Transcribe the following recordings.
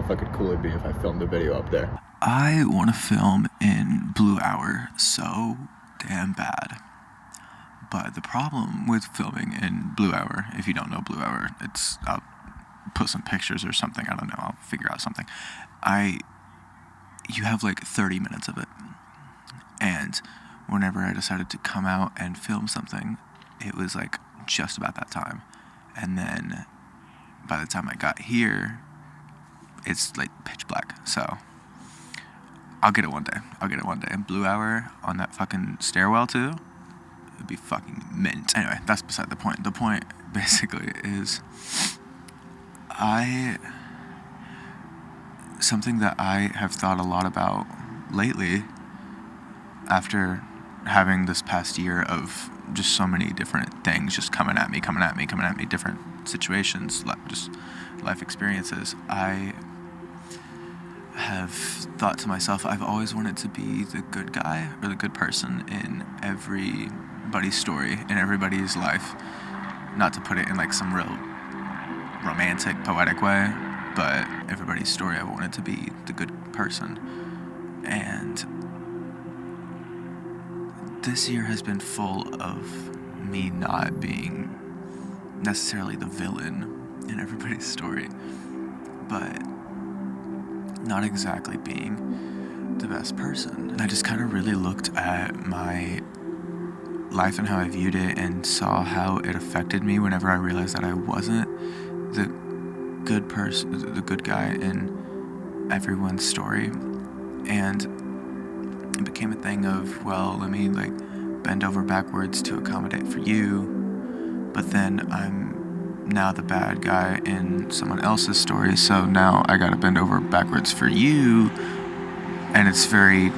fucking cool it'd be if I filmed a video up there. I want to film in Blue Hour so damn bad. But the problem with filming in Blue Hour, if you don't know Blue Hour, I'll put some pictures or something, I don't know, I'll figure out something. You have like 30 minutes of it. And whenever I decided to come out and film something, it was like just about that time. And then by the time I got here, it's like pitch black. So I'll get it one day. And Blue Hour on that fucking stairwell too, it'd be fucking mint. Anyway, that's beside the point. The point basically is something that I have thought a lot about lately after having this past year of just so many different things just coming at me, different situations, just life experiences. I have thought to myself, I've always wanted to be the good guy or the good person in everybody's story, in everybody's life. Not to put it in like some real romantic, poetic way, but everybody's story, I wanted to be the good person. And this year has been full of me not being necessarily the villain in everybody's story, but not exactly being the best person. And I just kind of really looked at my life and how I viewed it and saw how it affected me whenever I realized that I wasn't the good person, the good guy in everyone's story. And it became a thing of, well, let me like bend over backwards to accommodate for you, but then I'm now the bad guy in someone else's story, so now I gotta bend over backwards for you. And it's very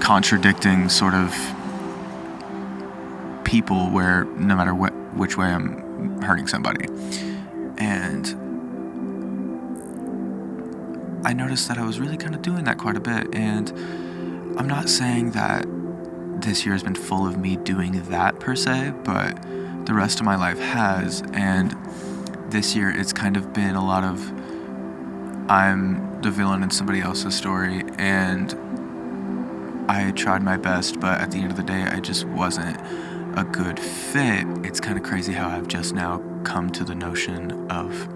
contradicting sort of people where no matter which way I'm hurting somebody. And I noticed that I was really kind of doing that quite a bit. And I'm not saying that this year has been full of me doing that per se, but the rest of my life has. And this year it's kind of been a lot of I'm the villain in somebody else's story, and I tried my best, but at the end of the day I just wasn't a good fit. It's kind of crazy how I've just now come to the notion of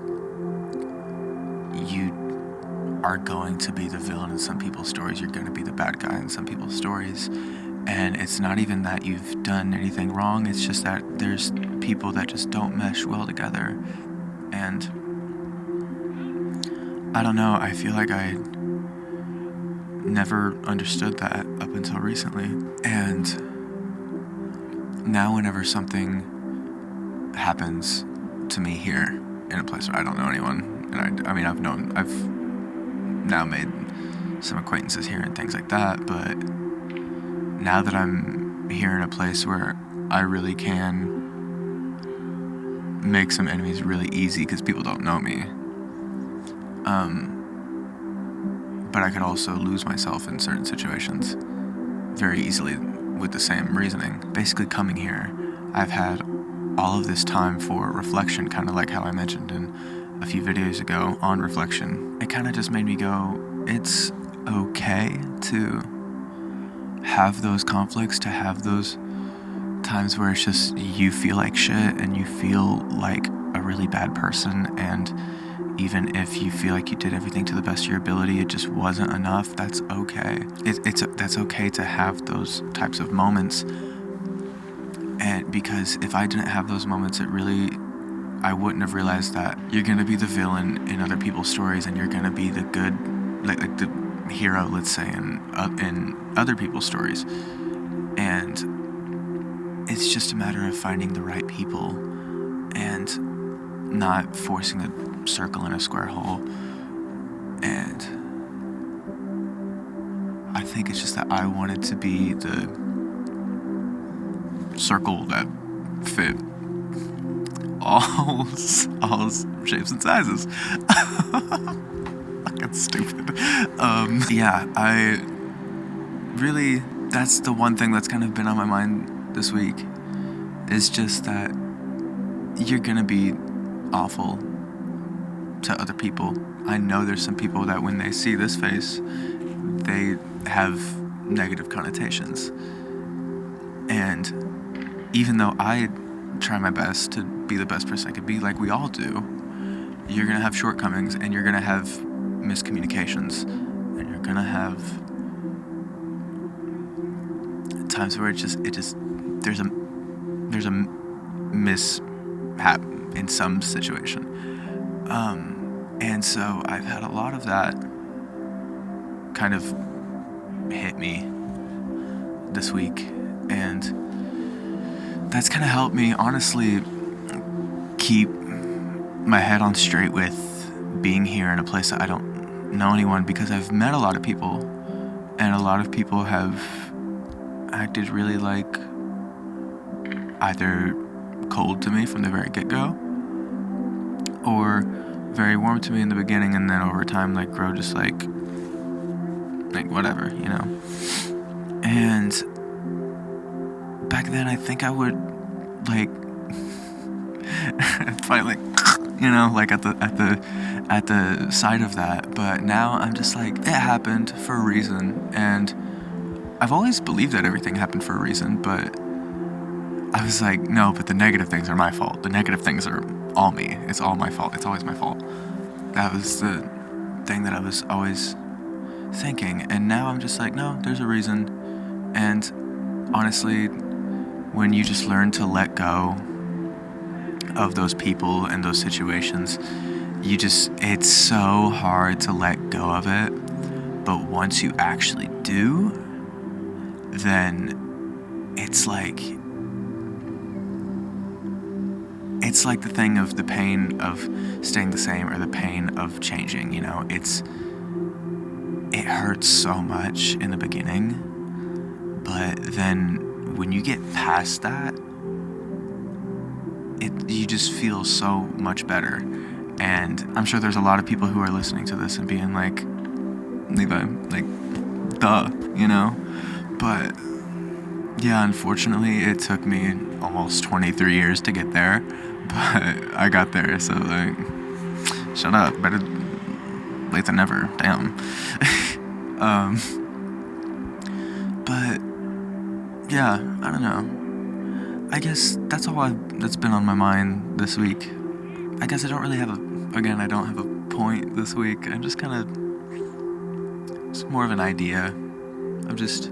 you are going to be the villain in some people's stories, you're going to be the bad guy in some people's stories. And it's not even that you've done anything wrong, it's just that there's people that just don't mesh well together. And I don't know, I feel like I never understood that up until recently. And now whenever something happens to me here in a place where I don't know anyone, and I've now made some acquaintances here and things like that, but now that I'm here in a place where I really can make some enemies really easy because people don't know me, but I could also lose myself in certain situations very easily with the same reasoning. Basically coming here, I've had all of this time for reflection, kind of like how I mentioned in a few videos ago on reflection. It kind of just made me go, it's okay to have those conflicts, to have those times where it's just you feel like shit and you feel like a really bad person, and even if you feel like you did everything to the best of your ability, it just wasn't enough. That's okay. That's okay to have those types of moments. And because if I didn't have those moments, I wouldn't have realized that you're gonna be the villain in other people's stories, and you're gonna be the good, like the hero, let's say, in other people's stories. And it's just a matter of finding the right people and not forcing a circle in a square hole. And I think it's just that I wanted to be the circle that fit all shapes and sizes. Fucking stupid. That's the one thing that's kind of been on my mind this week, is just that you're gonna be awful to other people. I know there's some people that when they see this face, they have negative connotations. And even though I try my best to be the best person I could be, like we all do, you're going to have shortcomings, and you're going to have miscommunications, and you're going to have times where there's a mishap in some situation. And so I've had a lot of that kind of hit me this week, and that's kind of helped me honestly keep my head on straight with being here in a place that I don't know anyone, because I've met a lot of people, and a lot of people have acted really like either cold to me from the very get-go, or very warm to me in the beginning, and then over time like grow just like whatever, you know. And back then I think I would like probably like, you know, like at the side of that. But now I'm just like, it happened for a reason, and I've always believed that everything happened for a reason, but I was like, no, but the negative things are my fault. The negative things are all me. It's all my fault. It's always my fault. That was the thing that I was always thinking. And now I'm just like, no, there's a reason. And honestly, when you just learn to let go of those people and those situations, it's so hard to let go of it. But once you actually do, then it's like the thing of the pain of staying the same or the pain of changing, you know. It hurts so much in the beginning, but then when you get past that, you just feel so much better. And I'm sure there's a lot of people who are listening to this and being like, Levi, like, duh, you know? But yeah, unfortunately, it took me almost 23 years to get there, but I got there, so like, shut up, better late than never, damn. But yeah, I don't know. I guess that's all that's been on my mind this week. I guess I don't really have I don't have a point this week. I'm just kind of, it's more of an idea of just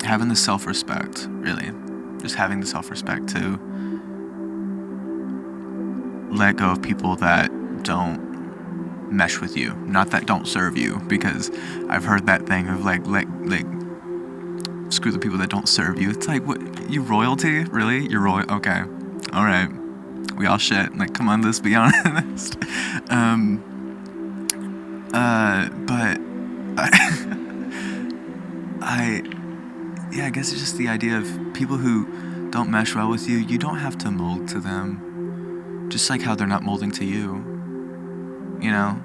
having the self-respect, really. Just having the self-respect to let go of people that don't mesh with you. Not that don't serve you, because I've heard that thing of like screw the people that don't serve you. It's like, what, you royalty? Really? You're royal? Okay. All right. We all shit. Like, come on, let's be honest. But I guess it's just the idea of people who don't mesh well with you. You don't have to mold to them, just like how they're not molding to you. You know,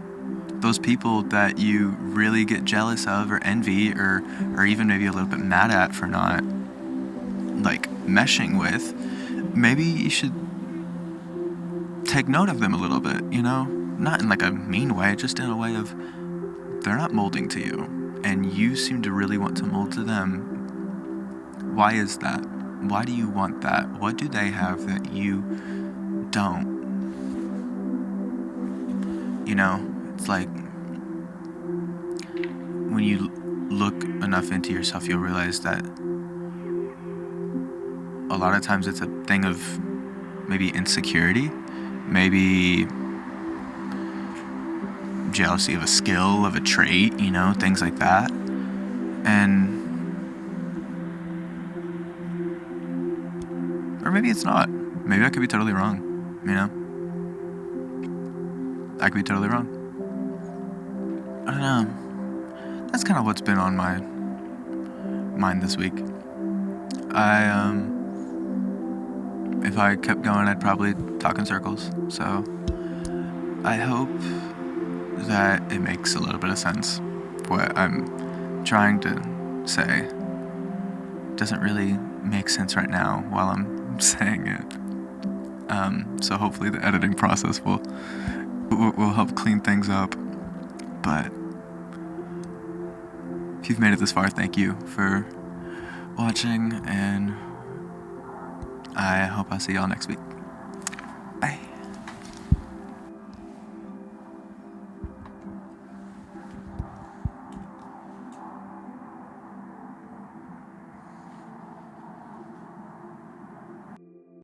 those people that you really get jealous of or envy or even maybe a little bit mad at for not like meshing with, maybe you should take note of them a little bit, you know, not in like a mean way, just in a way of they're not molding to you and you seem to really want to mold to them. Why is that? Why do you want that? What do they have that you don't? You know, it's like when you look enough into yourself, you'll realize that a lot of times it's a thing of maybe insecurity, maybe jealousy of a skill, of a trait, you know, things like that. And or maybe it's not. Maybe I could be totally wrong, you know? I could be totally wrong. I don't know. That's kind of what's been on my mind this week. If I kept going, I'd probably talk in circles. So I hope that it makes a little bit of sense. What I'm trying to say doesn't really make sense right now while I'm saying it. So hopefully the editing process will will help clean things up. But if you've made it this far, thank you for watching, and I hope I see y'all next week.